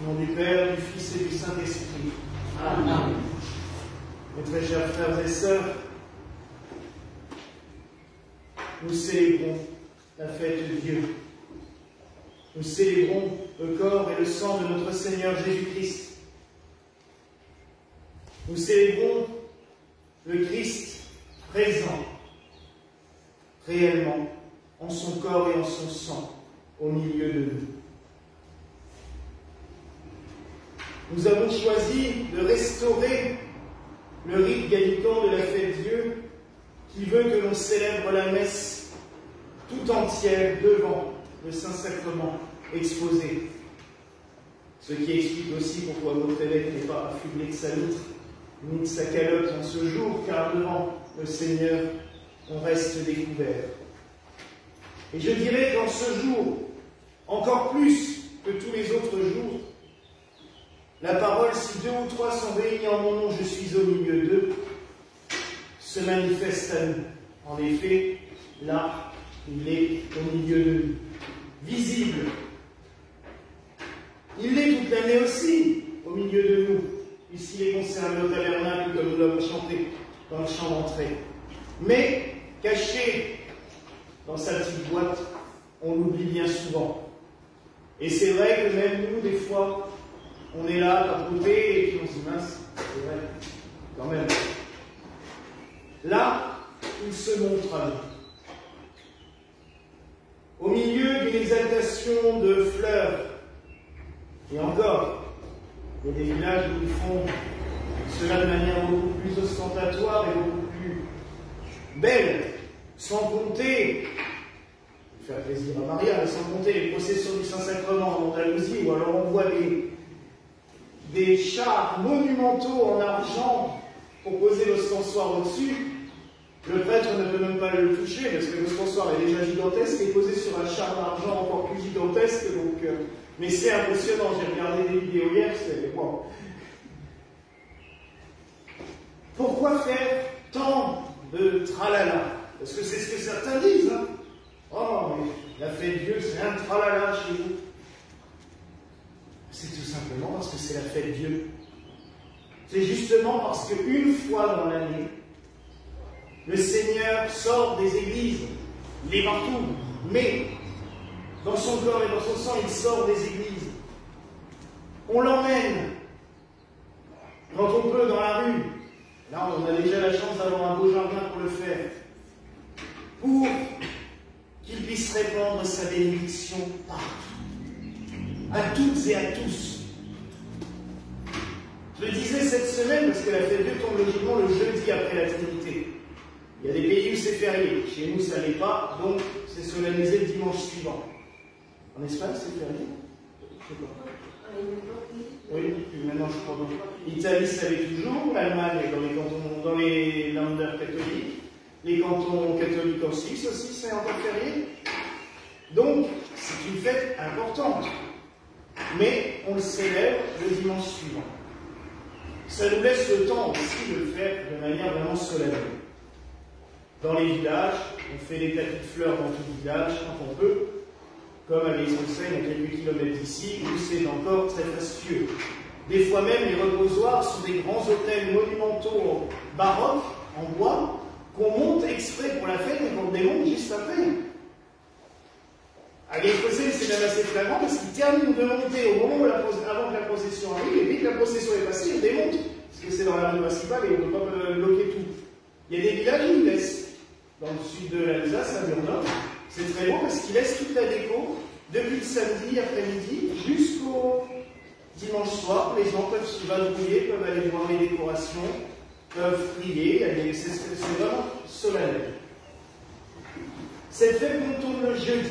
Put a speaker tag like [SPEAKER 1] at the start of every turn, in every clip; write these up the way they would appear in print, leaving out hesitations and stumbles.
[SPEAKER 1] Au nom du Père, du Fils et du Saint-Esprit. Amen. Mes très chers frères et sœurs, nous célébrons la fête de Dieu. Nous célébrons le corps et le sang de notre Seigneur Jésus-Christ. Nous célébrons le Christ présent, réellement, en son corps et en son sang, au milieu de nous. Nous avons choisi de restaurer le rite gallican de la fête Dieu qui veut que l'on célèbre la messe tout entière devant le Saint-Sacrement exposé. Ce qui explique aussi pourquoi notre évêque n'est pas affublé de sa mitre ni de sa calotte en ce jour, car devant le Seigneur, on reste découvert. Et je dirais qu'en ce jour, encore plus que tous les autres jours, la parole, si deux ou trois sont réunis en mon nom, je suis au milieu d'eux, se manifeste à nous. En effet, là, il est au milieu de nous, visible. Il l'est toute l'année aussi, au milieu de nous, puisqu'il est conservé au tabernacle, comme nous l'avons chanté dans le chant d'entrée. Mais, caché dans sa petite boîte, on l'oublie bien souvent. Et c'est vrai que même nous, des fois, on est là, d'un côté, et puis on se dit, mince, c'est vrai, quand même. Là, il se montre à nous. Au milieu d'une exaltation de fleurs, et encore, il y a des villages où ils font cela de manière beaucoup plus ostentatoire et beaucoup plus belle, sans compter, faire plaisir à Maria, mais sans compter les processions du Saint-Sacrement en Andalousie, où alors on voit des chars monumentaux en argent pour poser l'ostensoir au-dessus. Le prêtre ne peut même pas le toucher parce que l'ostensoir est déjà gigantesque et posé sur un char d'argent encore plus gigantesque. Donc, mais c'est impressionnant, j'ai regardé des vidéos hier, c'est bon. Pourquoi faire tant de tralala? Parce que c'est ce que certains disent. Hein. Oh, mais la fête de Dieu, c'est un tralala chez vous. C'est tout simplement parce que c'est la fête de Dieu. C'est justement parce qu'une fois dans l'année, le Seigneur sort des églises, il est partout, mais dans son corps et dans son sang, il sort des églises. On l'emmène quand on peut dans la rue. Là, on a déjà la chance d'avoir un beau jardin pour le faire. Pour qu'il puisse répandre sa bénédiction partout, à toutes et à tous. Je le disais cette semaine, parce que la fête de Dieu tombe logiquement le jeudi après la Trinité. Il y a des pays où c'est férié. Chez nous, ça n'est pas, donc c'est solennisé le dimanche suivant. En Espagne, c'est férié? Je sais pas. Oui, maintenant je crois donc. L'Italie, ça l'est toujours. L'Allemagne, dans les cantons, dans les Länder catholiques. Les cantons catholiques en Suisse aussi, c'est encore férié. Donc, c'est une fête importante. Mais on le célèbre le dimanche suivant. Ça nous laisse le temps aussi de le faire de manière vraiment solennelle. Dans les villages, on fait des tapis de fleurs dans tout le village quand on peut, comme à l'Aix-en-Seine, à quelques kilomètres d'ici, où c'est encore très fastueux. Des fois même, les reposoirs sont des grands hôtels monumentaux baroques, en bois, qu'on monte exprès pour la fête et qu'on démonte juste après. À l'Aix-en-Seine, c'est même assez flagrant parce qu'ils terminent de monter au moment où avant que la procession arrive, et dès que la procession est passée, ils démontent, parce que c'est dans la rue principale et on ne peut pas bloquer tout. Il y a des villages où ils laissent. Dans le sud de l'Alsace, à Burnham, c'est très beau parce qu'ils laissent toute la déco depuis le samedi après-midi jusqu'au dimanche soir. Les gens peuvent se vadrouiller, peuvent aller voir les décorations, peuvent prier. C'est vraiment solennel. Cette fête qu'on tourne le jeudi.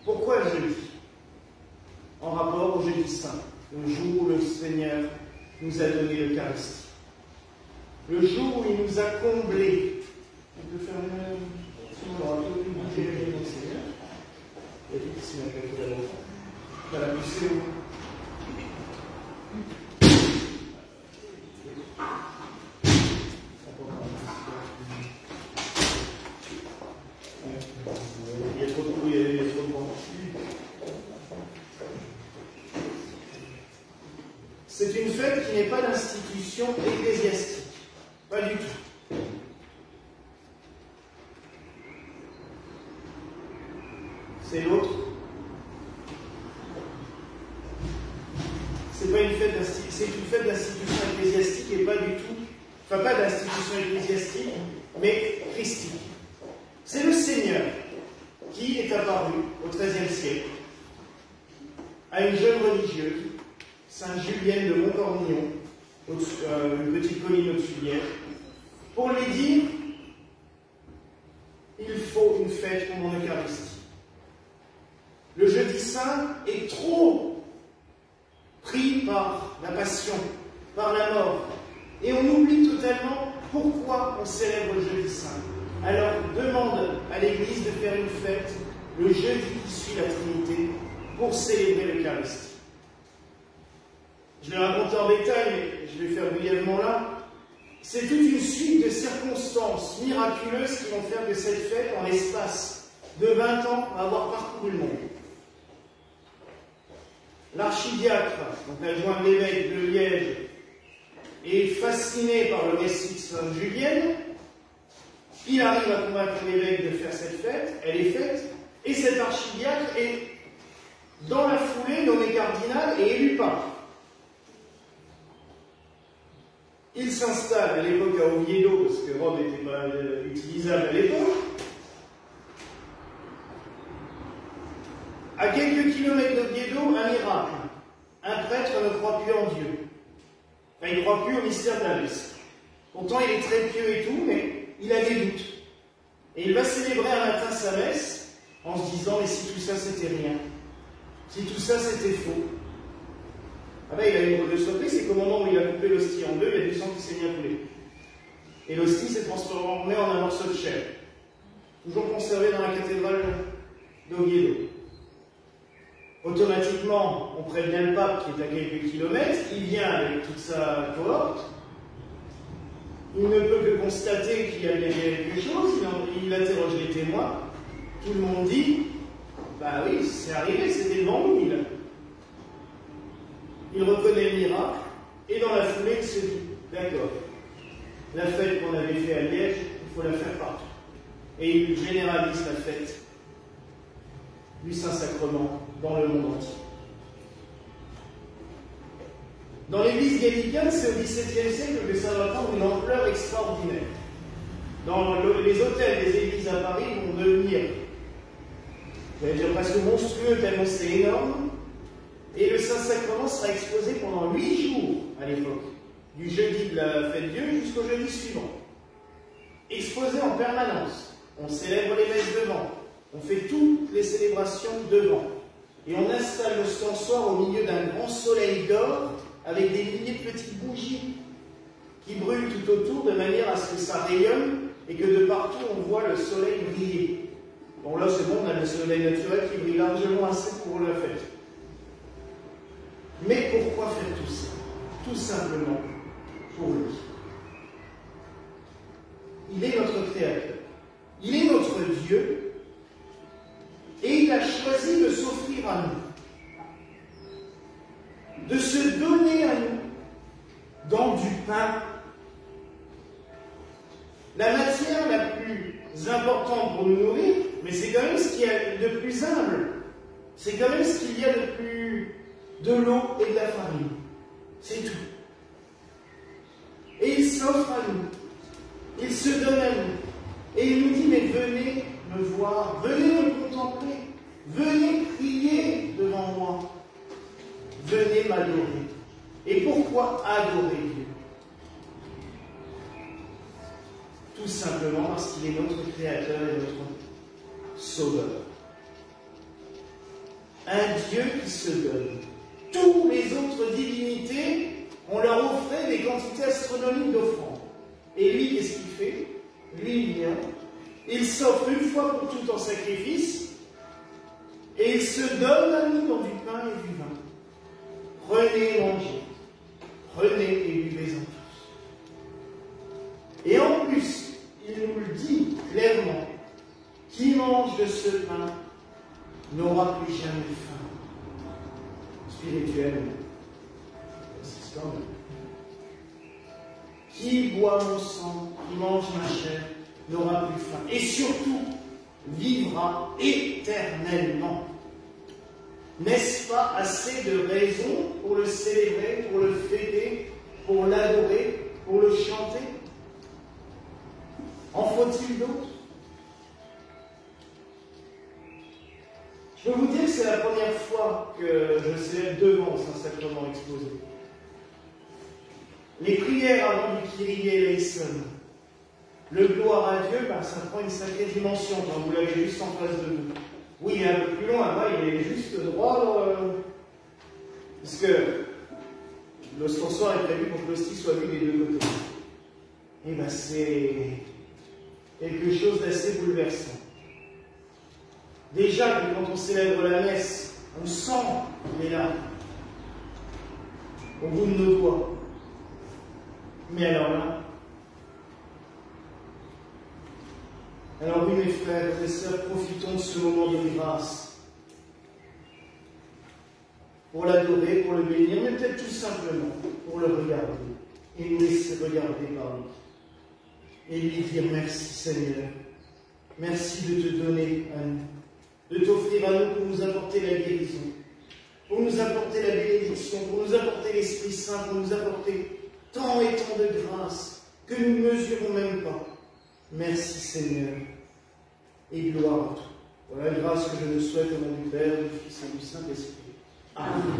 [SPEAKER 1] Pourquoi le jeudi? En rapport au jeudi saint, le jour où le Seigneur nous a donné l'Eucharistie. Le jour où il nous a comblés. On peut faire un peu plus bouger les gens, Seigneur. Il y a des petits signes à la l'enfant. Dans la poussée où. Il y a c'est une fête qui n'est pas d'institution ecclésiastique. Pas du tout. C'est l'autre. C'est pas une fête d'institution, c'est une fête d'institution ecclésiastique et pas du tout, enfin pas d'institution ecclésiastique, mais christique. C'est le Seigneur qui est apparu au XIIIe siècle à une jeune religieuse, Sainte Julienne de Montcornillon, une petite colline au-dessus d'Hyères, pour lui dire il faut une fête pour mon Eucharistie. Le jeudi saint est trop pris par la passion, par la mort, et on oublie totalement pourquoi on célèbre le jeudi saint. Alors demande à l'Église de faire une fête le jeudi qui suit la Trinité pour célébrer l'Eucharistie. Je l'ai raconté en détail, mais je vais faire brièvement là. C'est toute une suite de circonstances miraculeuses qui vont faire que cette fête, en l'espace de 20 ans, va avoir parcouru le monde. L'archidiacre, donc l'adjoint de l'évêque de Liège, est fasciné par le récit de Sainte Julienne. Il arrive à convaincre l'évêque de faire cette fête, elle est faite, et cet archidiacre est, dans la foulée, nommé cardinal et élu pape. Il s'installe à l'époque à Oviedo, parce que Rome n'était pas utilisable à l'époque. À quelques kilomètres d'Oviedo, un miracle. Un prêtre ne croit plus en Dieu. Enfin, il ne croit plus au mystère de la messe. Pourtant, il est très pieux et tout, mais il a des doutes. Et il va célébrer un matin sa messe en se disant, mais si tout ça c'était rien, si tout ça c'était faux. Ah ben, il a une drôle de surprise, c'est qu'au moment où il a coupé l'hostie en deux, il y a du sang qui s'est mis à couler. Et l'hostie s'est transformée en un morceau de chair, toujours conservé dans la cathédrale d'Oviedo. Automatiquement, on prévient le pape qui est à quelques kilomètres, il vient avec toute sa cohorte, il ne peut que constater qu'il y a quelque chose, il interroge les témoins, tout le monde dit, bah oui, c'est arrivé, c'était devant nous, il reconnaît le miracle, et dans la foulée, il se dit, d'accord, la fête qu'on avait faite à Liège, il faut la faire partout. Et il généralise la fête du Saint-Sacrement dans le monde entier. Dans l'église gallicane, c'est au XVIIe siècle que ça va prendre une ampleur extraordinaire. Dans les hôtels des églises à Paris vont devenir, j'allais dire presque monstrueux, tellement c'est énorme. Et le Saint-Sacrement sera exposé pendant 8 jours à l'époque, du jeudi de la fête Dieu jusqu'au jeudi suivant. Exposé en permanence. On célèbre les messes devant. On fait toutes les célébrations devant. Et on installe le stançoir au milieu d'un grand soleil d'or avec des milliers de petites bougies qui brûlent tout autour de manière à ce que ça rayonne et que de partout on voit le soleil briller. Bon là c'est bon, on a le soleil naturel qui brille largement assez pour la fête. Mais pourquoi faire tout ça? Tout simplement pour lui. Il est notre Créateur. Il est notre Dieu. Et il a choisi de s'offrir à nous. De se donner à nous dans du pain. La matière la plus importante pour nous nourrir, mais c'est quand même ce qu'il y a de plus humble. C'est quand même ce qu'il y a de plus... de l'eau et de la farine. C'est tout. Et il s'offre à nous. Il se donne à nous. Et il nous dit, mais venez me voir, venez me contempler, venez prier devant moi, venez m'adorer. Et pourquoi adorer Dieu? Tout simplement parce qu'il est notre Créateur et notre Sauveur. Un Dieu qui se donne. Toutes les autres divinités, on leur offrait des quantités astronomiques d'offrandes. Et lui, qu'est-ce qu'il fait? Lui, il vient, il s'offre une fois pour toutes en sacrifice, et il se donne à nous dans du pain et du vin. Prenez et mangez, prenez et buvez-en tous. Et en plus, il nous le dit clairement, qui mange de ce pain n'aura plus jamais faim. Spirituel, quand même. Qui boit mon sang, qui mange ma chair, n'aura plus faim. Et surtout, vivra éternellement. N'est-ce pas assez de raisons pour le célébrer, pour le fêter, pour l'adorer, pour le chanter? En faut-il d'autres? Je peux vous dire que c'est la première fois que je célèbre devant Saint-Sacrement exposé. Les prières avant du Kyrie eleison, le gloire à Dieu, ben, ça prend une sacrée dimension quand vous l'avez juste en face de vous. Oui, il est un peu plus loin, là, il est juste droit, parce que l'ostensoir est prévu pour que l'hostie soit vue des deux côtés. Et bien, c'est quelque chose d'assez bouleversant. Déjà que quand on célèbre la messe, on sent les larmes au bout de nos doigts. Mais alors là, alors oui mes frères et sœurs, profitons de ce moment de grâce pour l'adorer, pour le bénir, mais peut-être tout simplement pour le regarder et nous laisser regarder par lui et lui dire merci Seigneur, merci de te donner à nous, de t'offrir à nous pour nous apporter la guérison, pour nous apporter la bénédiction, pour nous apporter l'Esprit Saint, pour nous apporter tant et tant de grâce que nous ne mesurons même pas. Merci Seigneur et gloire à toi. Voilà la grâce que je nous souhaite au nom du Père, du Fils et du Saint-Esprit. Amen.